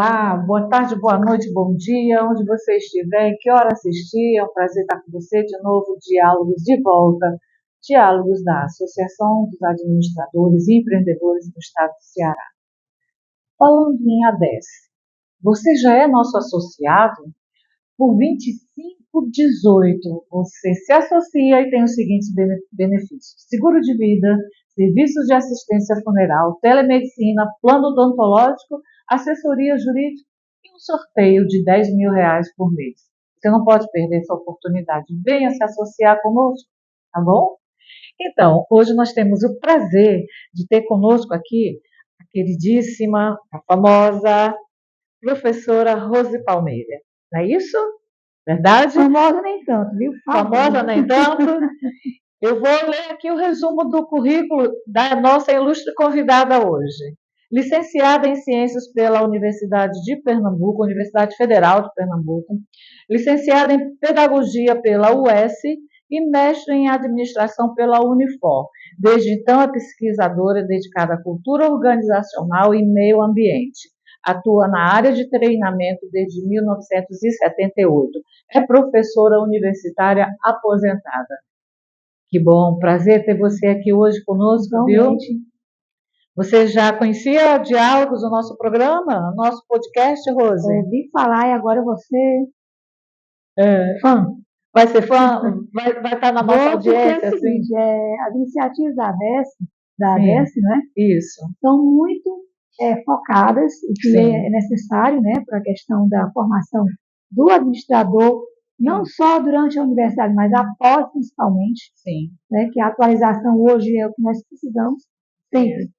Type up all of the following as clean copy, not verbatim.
Olá, boa tarde, boa noite, bom dia, onde você estiver, em que hora assistir, é um prazer estar com você de novo, Diálogos de volta, Diálogos da Associação dos Administradores e Empreendedores do Estado do Ceará. Falando em ADES, você já é nosso associado? Por R$ 25,18 você se associa e tem os seguintes benefícios: seguro de vida, serviços de assistência funeral, telemedicina, plano odontológico, assessoria jurídica e um sorteio de R$ 10.000 por mês. Você não pode perder essa oportunidade. Venha se associar conosco, tá bom? Então, hoje nós temos o prazer de ter conosco aqui a queridíssima, a famosa professora Rose Palmeira. Não é isso? Verdade? Famosa nem tanto, viu? Famosa nem tanto. Eu vou ler aqui o resumo do currículo da nossa ilustre convidada hoje. Licenciada em Ciências pela Universidade de Pernambuco, Universidade Federal de Pernambuco. Licenciada em Pedagogia pela UES e mestre em Administração pela Unifor. Desde então, é pesquisadora dedicada à cultura organizacional e meio ambiente. Atua na área de treinamento desde 1978. É professora universitária aposentada. Que bom, prazer ter você aqui hoje conosco, viu? Você já conhecia Diálogos, o nosso programa, o nosso podcast, Rose? Ouvi falar e agora você fã. Vai ser fã? Vai estar na nossa audiência? É o seguinte, as iniciativas da ADES, né? Isso. São muito focadas, o que é necessário, né, para a questão da formação do administrador, não só durante a universidade, mas após, principalmente. Sim. Né, que a atualização hoje é o que nós precisamos sempre.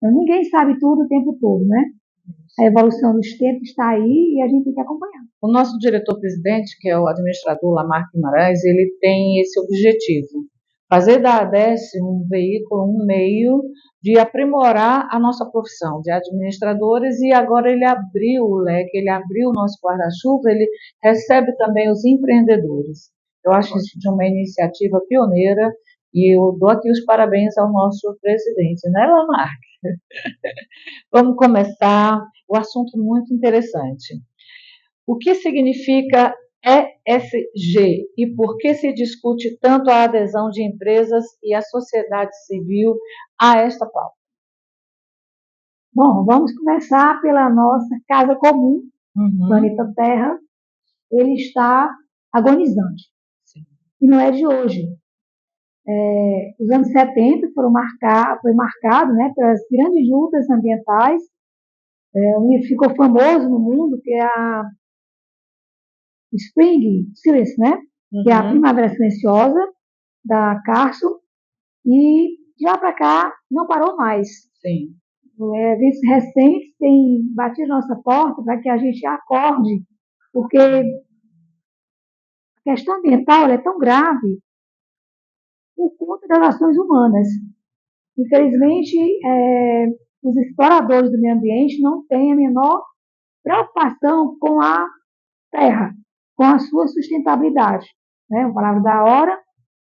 Então, ninguém sabe tudo o tempo todo, né? A evolução dos tempos está aí e a gente tem que acompanhar. O nosso diretor-presidente, que é o administrador Lamarck Guimarães, ele tem esse objetivo: fazer da ADES um veículo, um meio de aprimorar a nossa profissão de administradores, e agora ele abriu o leque, ele abriu o nosso guarda-chuva, ele recebe também os empreendedores. Eu acho isso de uma iniciativa pioneira e eu dou aqui os parabéns ao nosso presidente, né, Lamarck? Vamos começar, o assunto muito interessante. O que significa ESG e por que se discute tanto a adesão de empresas e a sociedade civil a esta pauta? Bom, vamos começar pela nossa casa comum, planeta Terra. Ele está agonizante. Sim. E não é de hoje. Os anos 70 foi marcado, né, pelas grandes lutas ambientais. Ficou famoso no mundo que é a Spring Silenciosa, né? Que é a Primavera Silenciosa da Carso, e de lá para cá não parou mais. Sim. Eventos recentes têm batido nossa porta para que a gente acorde, porque a questão ambiental é tão grave por conta das ações humanas. Infelizmente, os exploradores do meio ambiente não têm a menor preocupação com a terra, com a sua sustentabilidade. Né? Uma palavra da hora.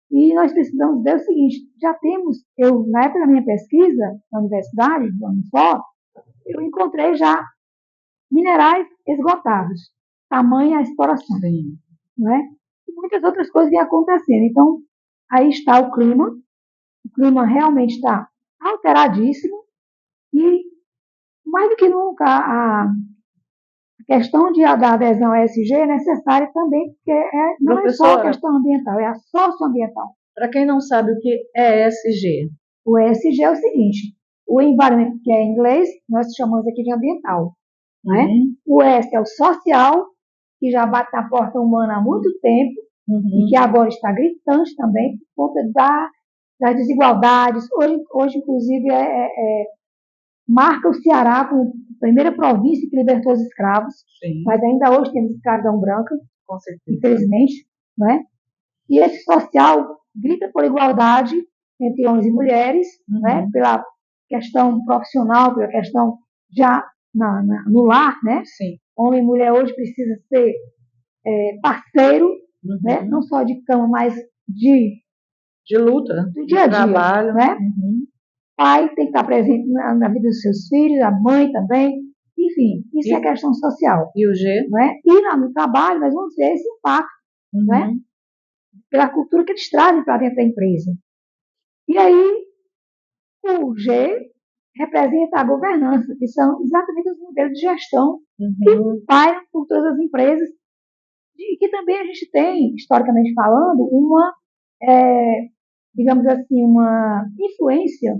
E nós precisamos ver o seguinte: já temos, na época da minha pesquisa na universidade, do Unifor, eu encontrei já minerais esgotados, tamanha a exploração. Sim. Não é? E muitas outras coisas vêm acontecendo. Então, aí está o clima realmente está alteradíssimo, e mais do que nunca a questão da adesão à ESG é necessária também, porque não é só a questão ambiental, é a socioambiental. Para quem não sabe o que é ESG. O ESG é o seguinte: o environment, que é em inglês, nós chamamos aqui de ambiental. Né? O S é o social, que já bate na porta humana há muito tempo, e que agora está gritante também por conta das desigualdades. Hoje inclusive, marca o Ceará como a primeira província que libertou os escravos. Sim. Mas ainda hoje temos escravidão branca, com certeza, infelizmente. Né? E esse social grita por igualdade entre homens e mulheres, né? Pela questão profissional, pela questão já no lar, né? Sim. Homem e mulher hoje precisa ser parceiro, né? Não só de cama, mas de luta, do dia a dia, trabalho. Né? Pai tem que estar presente na vida dos seus filhos, a mãe também, Enfim, isso é questão social. E o G? Não é? E lá no trabalho nós vamos ver esse impacto, não é? Pela cultura que eles trazem para dentro da empresa. E aí, o G representa a governança, que são exatamente os modelos de gestão que pairam por todas as empresas, e que também a gente tem, historicamente falando, uma, digamos assim, uma influência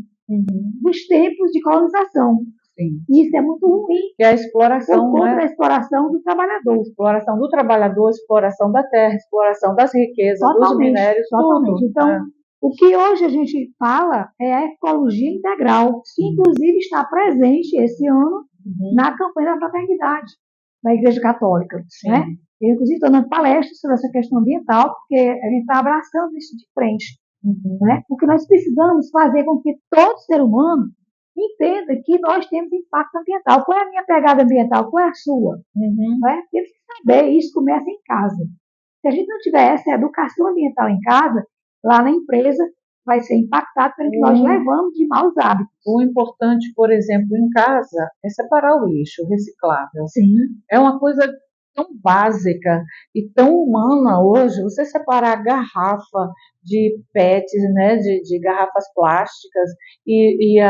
dos tempos de colonização. Sim. E isso é muito ruim. Que é a exploração, por conta da exploração do trabalhador. Exploração do trabalhador, exploração da terra, exploração das riquezas, dos minérios, totalmente. tudo. Então, o que hoje a gente fala é a ecologia integral, que inclusive está presente esse ano na campanha da fraternidade da Igreja Católica. Né? Eu, inclusive, estou dando palestras sobre essa questão ambiental, porque a gente está abraçando isso de frente. Né? Porque nós precisamos fazer com que todo ser humano entenda que nós temos impacto ambiental. Qual é a minha pegada ambiental? Qual é a sua? Né? Temos que saber, isso começa em casa. Se a gente não tiver essa educação ambiental em casa, lá na empresa vai ser impactado pelo que nós levamos de maus hábitos. O importante, por exemplo, em casa, é separar o lixo reciclável. Sim. É uma coisa tão básica e tão humana hoje, você separar a garrafa de PET, né, de garrafas plásticas e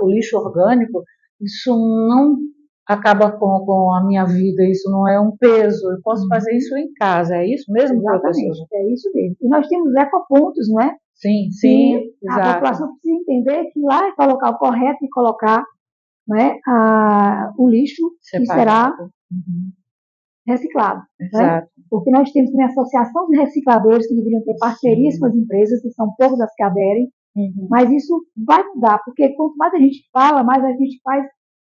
o lixo orgânico, isso não acaba com a minha vida, isso não é um peso, eu posso fazer isso em casa, é isso mesmo, Exatamente, professor? é isso mesmo. E nós temos ecopontos, não é? Sim, exato. A população precisa entender que lá é colocar o correto e colocar, né, o lixo que será reciclado. Né? Porque nós temos também a associação de recicladores que deveriam ter parcerias com as empresas, que são poucas as que aderem, mas isso vai mudar, porque quanto mais a gente fala, mais a gente faz, a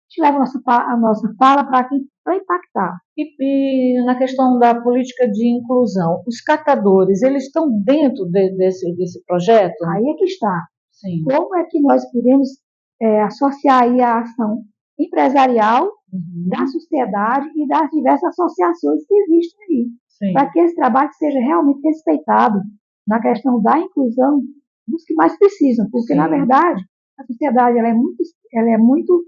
gente leva a nossa fala para impactar. E na questão da política de inclusão, os catadores, eles estão dentro desse projeto? Aí é que está. Sim. Como é que nós podemos associar aí a ação empresarial da sociedade e das diversas associações que existem aí, para que esse trabalho seja realmente respeitado na questão da inclusão dos que mais precisam, porque na verdade a sociedade ela é muito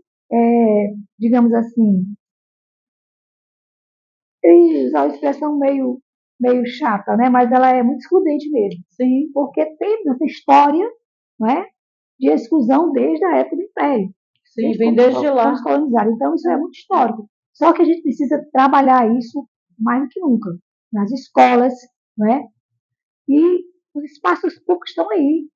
digamos assim, eu usar uma expressão meio chata, né? Mas ela é muito excludente mesmo, porque tem essa história, não é, de exclusão desde a época do Império. Sim, vem desde lá. Então, isso é muito histórico. Só que a gente precisa trabalhar isso mais do que nunca. Nas escolas, né? E os espaços públicos estão aí.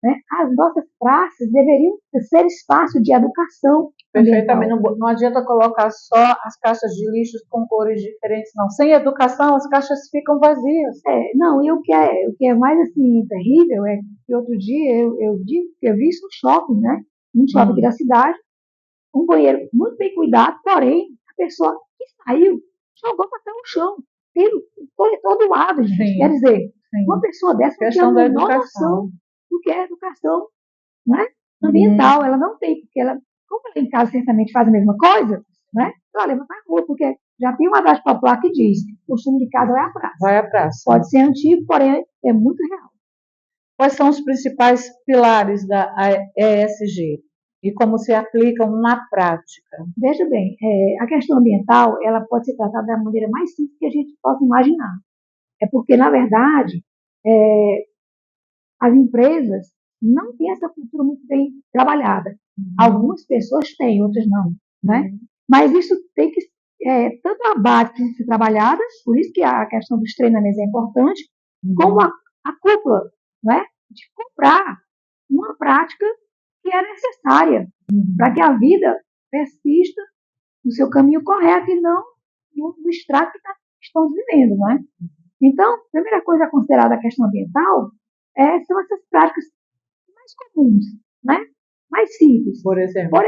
Né? As nossas praças deveriam ser espaço de educação. Perfeitamente. Não adianta colocar só as caixas de lixo com cores diferentes, não. Sem educação, as caixas ficam vazias. Não, e o que é mais assim, terrível é que outro dia eu vi isso no shopping, né? No shopping aqui da cidade, um banheiro muito bem cuidado, porém, a pessoa que saiu jogou papel no chão, todo lado, gente. Quer dizer, uma pessoa dessa não tem a menor noção do que é educação, né, ambiental. Ela não tem, porque como ela em casa certamente faz a mesma coisa, né, ela leva para a rua, porque já tem uma adagem popular que diz: o costume de casa vai à praça. Vai à praça. Pode ser antigo, porém é muito real. Quais são os principais pilares da ESG? E como se aplicam na prática? Veja bem, a questão ambiental, ela pode ser tratada da maneira mais simples que a gente possa imaginar. É porque, na verdade, as empresas não têm essa cultura muito bem trabalhada. Algumas pessoas têm, outras não, né? Mas isso tem que, tanto a base precisa ser trabalhada, por isso que a questão dos treinamentos é importante, como a cúpula, né? De comprar uma prática que é necessária para que a vida persista no seu caminho correto e não no estrago que estamos vivendo, não é? Então, a primeira coisa a considerar da questão ambiental são essas práticas mais comuns, né? Mais simples. Por exemplo,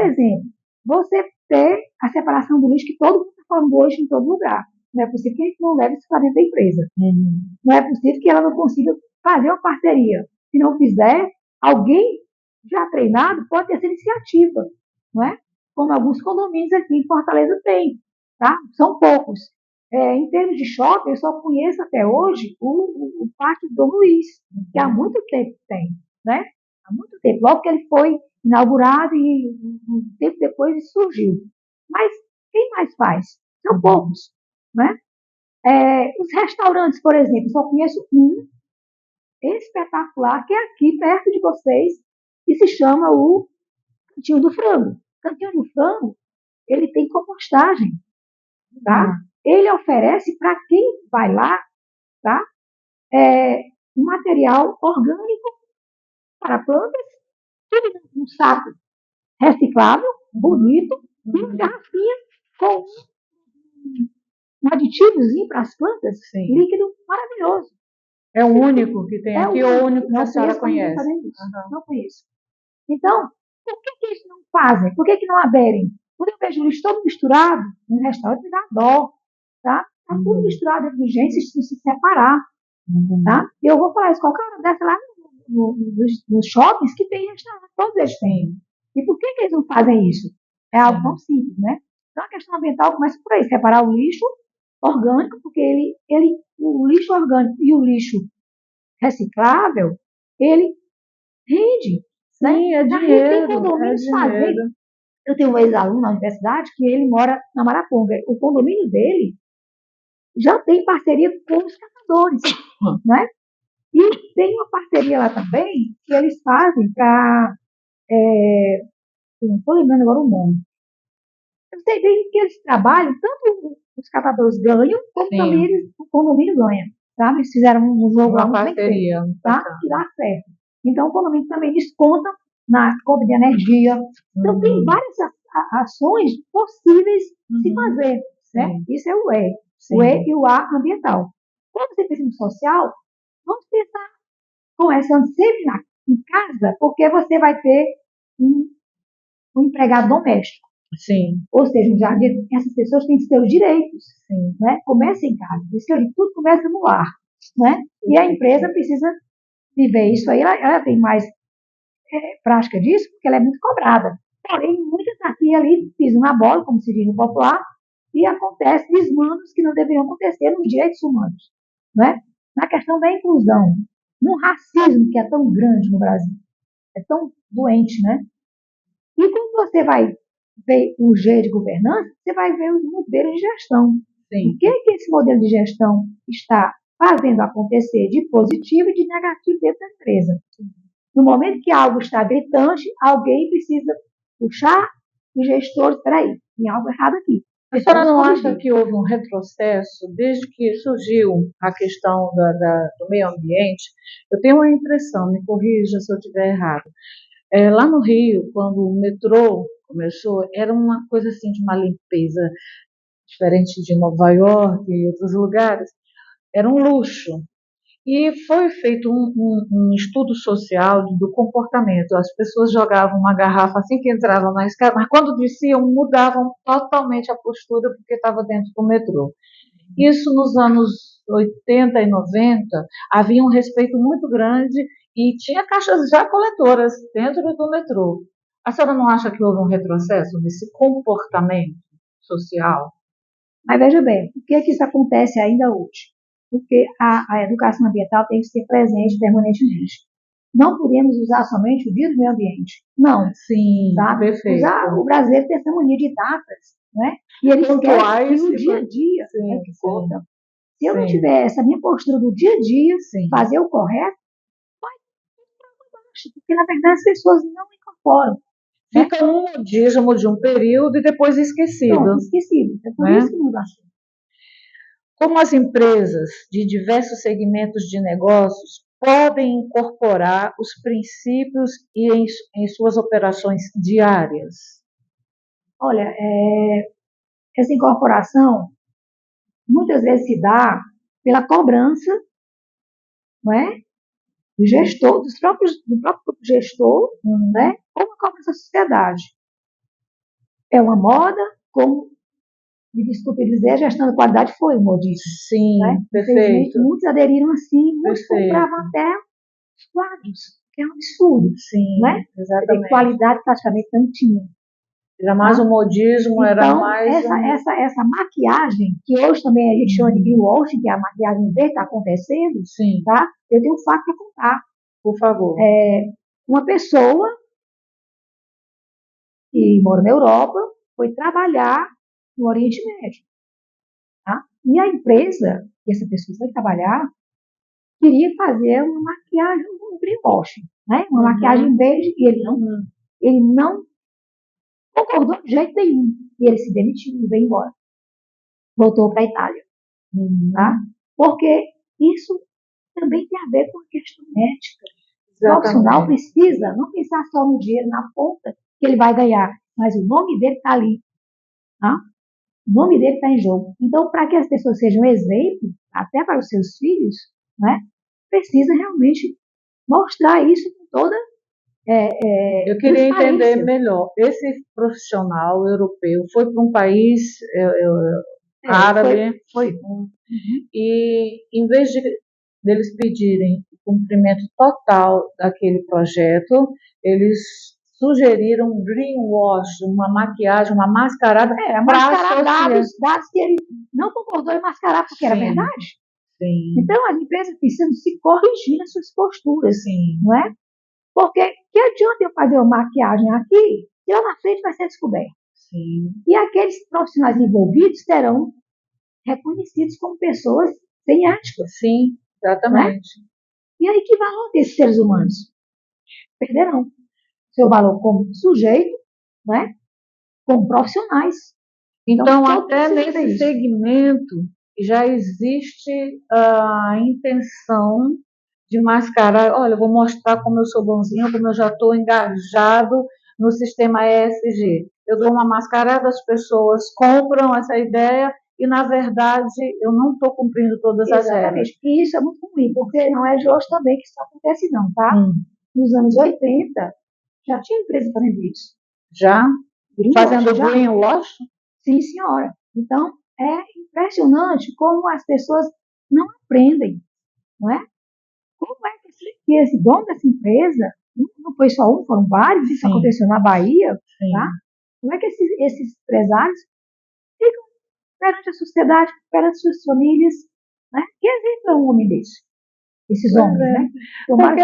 você ter a separação do lixo que todo mundo está falando hoje em todo lugar. Não é possível que a gente não leve isso para dentro da empresa. Não é possível que ela não consiga fazer uma parceria. Se não fizer, alguém já treinado pode ter essa iniciativa, não é? Como alguns condomínios aqui em Fortaleza têm, tá? São poucos. Em termos de shopping, eu só conheço até hoje o Pátio Dom Luiz, que há muito tempo tem, né? Há muito tempo. Logo que ele foi inaugurado e um tempo depois surgiu. Mas Quem mais faz? São poucos, né? Os restaurantes, por exemplo, só conheço um espetacular, que é aqui perto de vocês, que se chama o Cantinho do Frango. O Cantinho do Frango, ele tem compostagem, tá? Ele oferece para quem vai lá, tá? Um material orgânico para plantas, tudo num saco reciclável, bonito, e uma garrafinha com um aditivozinho para as plantas, líquido maravilhoso. É o único que tem aqui, ou o único que a senhora conhece? Não conheço. Então, por que eles não fazem? Por que não aderem? Quando eu vejo o lixo todo misturado, no restaurante me dá dó, tá? Tá tudo misturado dentro de gente, se separar, tá? E eu vou falar isso qualquer hora dessa lá nos shoppings que tem restaurante, todos eles têm. E por que eles não fazem isso? É algo tão simples, né? Então a questão ambiental começa por aí, separar o lixo orgânico, porque o lixo orgânico e o lixo reciclável, ele rende. Sim, né? é dinheiro. Tem condomínios fazendo. Eu tenho um ex-aluno na universidade que ele mora na Maraponga. O condomínio dele já tem parceria com os catadores, né? E tem uma parceria lá também que eles fazem para... eu não estou lembrando agora o nome. Eu sei bem que eles trabalham, tanto os catadores ganham, como também o condomínio ganha. Sabe? Eles fizeram um jogo lá muito bem feito, tá? Que dá certo. Então, o condomínio também desconta na conta de energia. Então, tem várias ações possíveis de se fazer. Né? Isso é o E. O E e o A ambiental. Quando você pensa no social, vamos pensar conversando sempre em casa, porque você vai ter um empregado doméstico. Sim. Ou seja, essas pessoas têm seus direitos. Né? Começa em casa. Isso que eu digo, tudo começa no lar. Né? E a empresa precisa viver isso aí. Ela tem mais prática disso, porque ela é muito cobrada. Porém, muitas aqui e ali pisam na bola, como se diz no popular, e acontece desmandos que não deveriam acontecer nos direitos humanos. Né? Na questão da inclusão, no racismo que é tão grande no Brasil, é tão doente, né? E quando você vai ver o G de governança, você vai ver os modelos de gestão. O que esse modelo de gestão está fazendo acontecer de positivo e de negativo dentro da empresa? No momento que algo está gritante, alguém precisa puxar os gestores, peraí, tem algo errado aqui. A senhora não acha que houve um retrocesso desde que surgiu a questão do meio ambiente? Eu tenho uma impressão, me corrija se eu estiver errado. Lá no Rio, quando o metrô começou, era uma coisa assim de uma limpeza diferente de Nova York e outros lugares. Era um luxo. E foi feito um estudo social do comportamento. As pessoas jogavam uma garrafa assim que entravam na escada, mas quando desciam, mudavam totalmente a postura porque estava dentro do metrô. Isso nos anos 80 e 90, havia um respeito muito grande e tinha caixas já coletoras dentro do metrô. A senhora não acha que houve um retrocesso nesse comportamento social? Mas veja bem, por que isso acontece ainda hoje? Porque a educação ambiental tem que ser presente permanentemente. Não podemos usar somente o dia do meio ambiente. Não. Sim, sabe? Perfeito. O brasileiro tem essa mania de datas, né? E ele esquece que o dia a dia é que conta. Se eu não tiver essa minha postura do dia a dia, fazer o correto, vai para baixo. Porque, na verdade, as pessoas não incorporam. Fica um modismo de um período e depois esquecido. Pronto, esquecido. É por isso que não dá certo. Como as empresas de diversos segmentos de negócios podem incorporar os princípios em suas operações diárias? Olha, essa incorporação muitas vezes se dá pela cobrança, não é? Do gestor, do próprio gestor, né? Ou uma cobrança da sociedade. É uma moda, como, me desculpe dizer, a gestão da qualidade foi modista. Sim, né? Perfeito. Muitos aderiram assim, muitos compravam até os quadros, que é um absurdo. Sim, né? exatamente. De qualidade praticamente não tinha. Era mais o modismo, então, era mais... Essa maquiagem, que hoje também a gente chama de greenwashing, que é a maquiagem verde está acontecendo, tá? Eu tenho um fato para contar. Por favor. Uma pessoa que mora na Europa foi trabalhar no Oriente Médio. Tá? E a empresa que essa pessoa vai trabalhar queria fazer uma maquiagem, um greenwashing, né? Uma maquiagem verde, e ele não concordou de jeito nenhum. E ele se demitiu e veio embora. Voltou para a Itália. Tá? Porque isso também tem a ver com a questão ética. O profissional precisa não pensar só no dinheiro, na ponta que ele vai ganhar, mas o nome dele está ali. Tá? O nome dele está em jogo. Então, para que as pessoas sejam exemplo, até para os seus filhos, né, precisa realmente mostrar isso com toda Eu queria entender melhor. Esse profissional europeu foi para um país árabe, e em vez deles pedirem o cumprimento total daquele projeto, eles sugeriram um greenwash, uma maquiagem, uma mascarada mascarar dados que ele não concordou em mascarar, porque era verdade. Sim. Então, as empresas precisam se corrigir nas suas posturas, sim, não é? Porque que adianta eu fazer uma maquiagem aqui e lá na frente vai ser descoberto? Sim. E aqueles profissionais envolvidos serão reconhecidos como pessoas sem ética. Sim, exatamente. Né? E aí que valor desses seres humanos? Perderão seu valor como sujeito, né? Como profissionais. Então até nesse segmento já existe a intenção de mascarar. Olha, eu vou mostrar como eu sou bonzinho, como eu já estou engajado no sistema ESG. Eu dou uma mascarada, as pessoas compram essa ideia e, na verdade, eu não estou cumprindo todas as regras. E isso é muito ruim, porque não é de hoje também que isso acontece não, tá? Nos anos 80, já tinha empresa fazendo isso. Já? Fazendo greenwash? Sim, senhora. Então, é impressionante como as pessoas não aprendem, não é? Como é que esse dono dessa empresa, não foi só um, foram vários, isso aconteceu na Bahia, tá? Como é que esses empresários ficam perante a sociedade, perante suas famílias, né? Que exemplo é um homem desse? Esses homens, né? Porque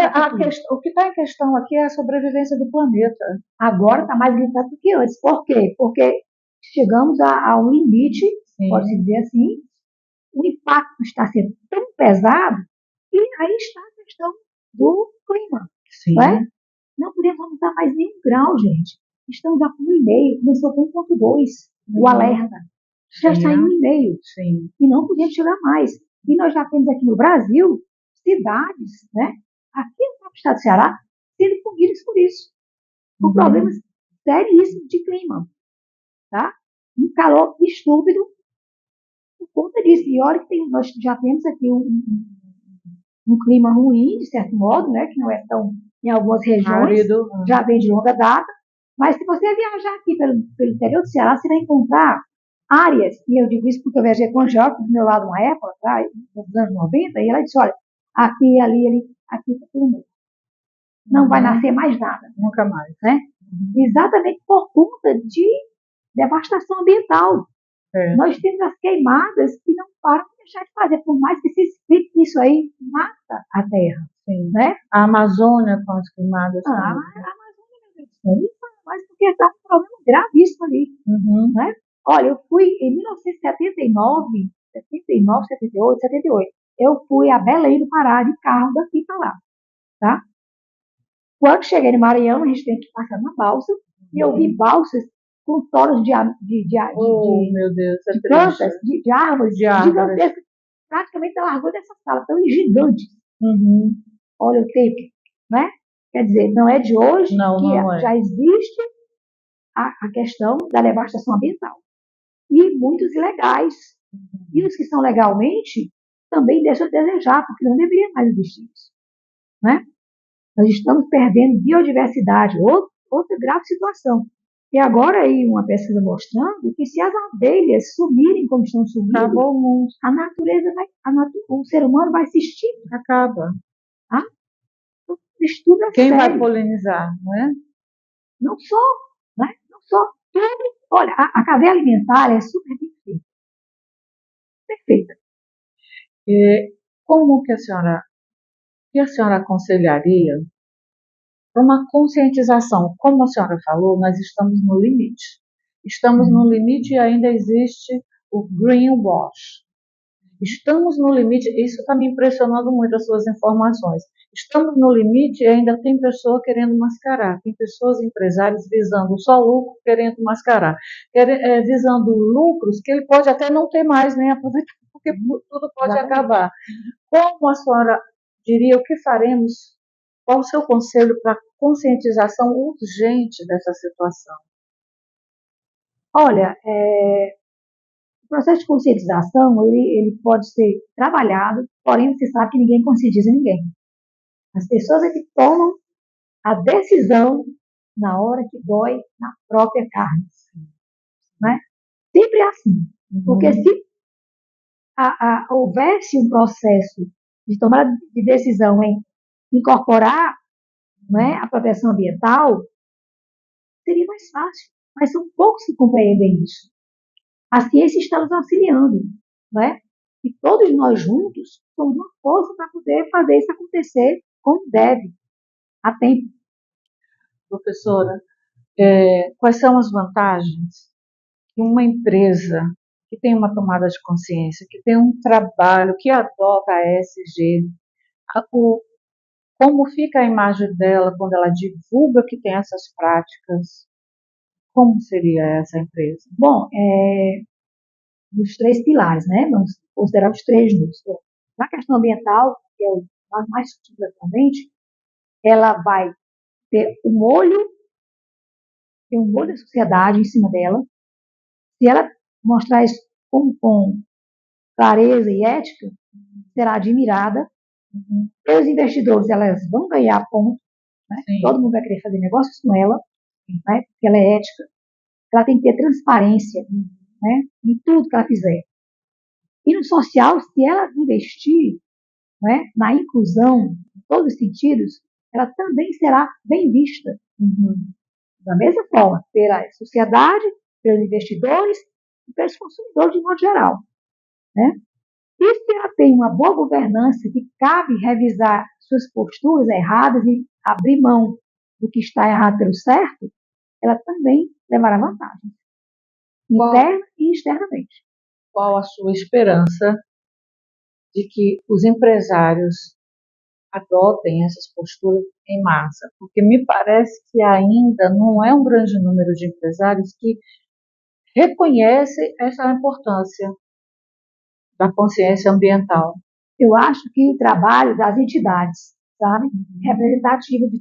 o que está em questão aqui é a sobrevivência do planeta. Agora está mais gritado do que antes. Por quê? Porque chegamos a um limite, pode-se dizer assim, o impacto está sendo tão pesado, e aí está a questão do clima. Né? Não podemos aumentar mais nenhum grau, gente. Estamos já com 1,5, começou com 1,2, o alerta. Já está em 1,5. E não podemos chegar mais. E nós já temos aqui no Brasil cidades, né? Aqui no próprio estado do Ceará, sendo punidas por isso. Com problemas seríssimos de clima. Tá? Um calor estúpido por conta disso. E olha que nós já temos aqui um clima ruim, de certo modo, né? Que não é tão, em algumas regiões, já vem de longa data. Mas se você viajar aqui pelo interior do Ceará, você vai encontrar áreas, e eu digo isso porque eu viajei com a Joca do meu lado uma época, atrás, nos anos 90, e ela disse, olha, aqui, ali, aqui está tudo novo. Não vai nascer mais nada. Nunca mais. Né? Exatamente por conta de devastação ambiental. Nós temos as queimadas que não param de deixar de fazer, por mais que se explique que isso aí mata a terra. Né? A Amazônia com as queimadas. A Amazônia, meu Deus, mas porque está um problema gravíssimo ali. Né? Olha, eu fui em 1979, 78, 78. Eu fui a Belém do Pará de carro daqui para lá. Tá? Quando cheguei em Maranhão, a gente tem que passar uma balsa, e eu vi balsas com toros de meu Deus, plantas, de árvores gigantescas, praticamente da largura dessa sala, tão gigantes. Olha o tempo, né? Quer dizer, não é de hoje que já existe a questão da devastação ambiental. E muitos ilegais. E os que são legalmente também deixam a desejar, porque não deveria mais existir isso. Né? Nós estamos perdendo biodiversidade, outra grave situação. E agora aí uma pesquisa mostrando que se as abelhas sumirem como estão sumindo, acabou o mundo. A natureza o ser humano vai se extinguir. Acaba. Tá? Então, estudo Quem sério. vai polinizar, não é? Não só, né? Não só. Olha, a cadeia alimentar é super perfeita. Perfeita. Como que a senhora aconselharia para uma conscientização? Como a senhora falou, nós estamos no limite. Estamos no limite e ainda existe o greenwash. Estamos no limite, isso está me impressionando muito, as suas informações. Estamos no limite e ainda tem pessoa querendo mascarar, tem pessoas empresários visando só lucro, querendo mascarar, visando lucros que ele pode até não ter mais, nem aproveitar, porque tudo pode acabar. Como a senhora diria, o que faremos? Qual o seu conselho para conscientização urgente dessa situação? Olha, o processo de conscientização, ele pode ser trabalhado, porém você sabe que ninguém conscientiza ninguém. As pessoas é que tomam a decisão na hora que dói na própria carne. Né? Sempre é assim. Porque se houvesse um processo de tomada de decisão em incorporar, né, a proteção ambiental, seria mais fácil. Mas são poucos que compreendem isso. A ciência está nos auxiliando, né? E todos nós juntos somos uma força para poder fazer isso acontecer como deve, a tempo. Professora, quais são as vantagens que uma empresa que tem uma tomada de consciência, que tem um trabalho, que adota a ESG, como fica a imagem dela quando ela divulga que tem essas práticas? Como seria essa empresa? Bom, os três pilares, né? Vamos considerar os três núcleos. Na questão ambiental, que é o mais sutil atualmente, ela vai ter tem um molho da sociedade em cima dela. Se ela mostrar isso com clareza e ética, será admirada. E os investidores, elas vão ganhar ponto, né? Todo mundo vai querer fazer negócios com ela, né? Porque ela é ética. Ela tem que ter transparência, né? Em tudo que ela fizer. E no social, se ela investir, né, na inclusão, em todos os sentidos, ela também será bem vista. Da mesma forma, pela sociedade, pelos investidores e pelos consumidores de modo geral. Né? E se ela tem uma boa governança que cabe revisar suas posturas erradas e abrir mão do que está errado pelo certo, ela também levará vantagem, interna e externamente. Qual a sua esperança de que os empresários adotem essas posturas em massa? Porque me parece que ainda não é um grande número de empresários que reconhece essa importância da consciência ambiental. Eu acho que o trabalho das entidades, sabe, representativo de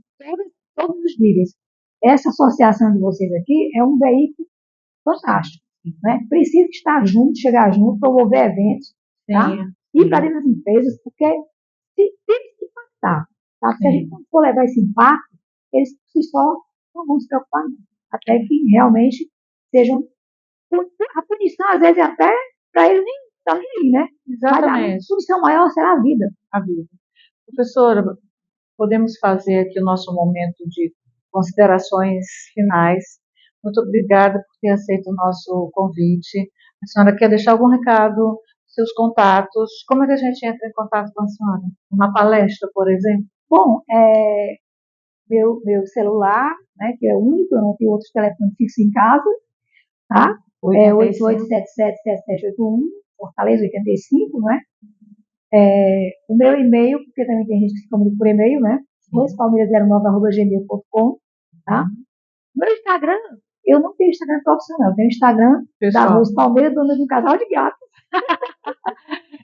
todos os níveis, essa associação de vocês aqui é um veículo fantástico. Né? Precisa estar junto, chegar junto, promover eventos, tá? Ir para dentro das empresas, porque tem que impactar. Tá? Se a gente não for levar esse impacto, eles por si só não vão se preocupar, até que realmente sejam. A punição, às vezes, até para eles nem estão nem aí, né? Exatamente. Mas a punição maior será a vida. A vida. Professora, podemos fazer aqui o nosso momento de considerações finais. Muito obrigada por ter aceito o nosso convite. A senhora quer deixar algum recado, seus contatos? Como é que a gente entra em contato com a senhora? Uma palestra, por exemplo? Bom, meu celular, né, que é o único, eu não tenho outros telefones fixos em casa, tá? É 88777781, Fortaleza 85, né? O meu e-mail, porque também tem gente que se comunica por e-mail, né? rospalmeira09@gmail.com, tá? Meu Instagram, eu não tenho Instagram profissional, eu tenho Instagram da Rose Palmeira, dona de um casal de gatos.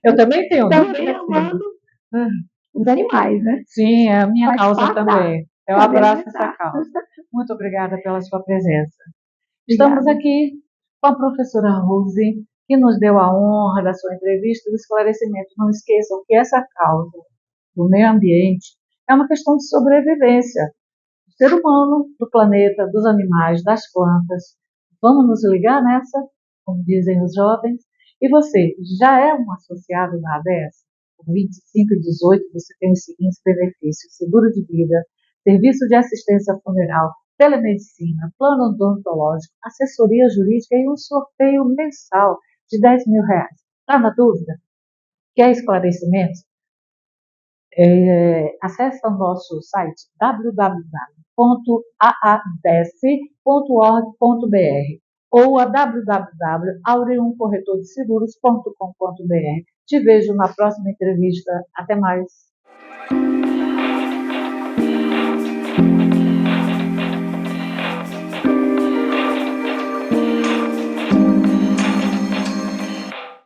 Eu também tenho. Também amando os animais, né? Sim, é a minha causa também. Eu abraço essa causa. Muito obrigada pela sua presença. Estamos aqui com a professora Rose, que nos deu a honra da sua entrevista e do esclarecimento. Não esqueçam que essa causa do meio ambiente é uma questão de sobrevivência do ser humano, do planeta, dos animais, das plantas. Vamos nos ligar nessa, como dizem os jovens. E você, já é um associado da ADES? Com 2518 você tem os seguintes benefícios: seguro de vida, serviço de assistência funeral, telemedicina, plano odontológico, assessoria jurídica e um sorteio mensal de R$ 10.000. Está na dúvida? Quer esclarecimentos? Acesse o nosso site www.aades.org.br ou a www.aureumcorretordeseguros.com.br. Te vejo na próxima entrevista. Até mais.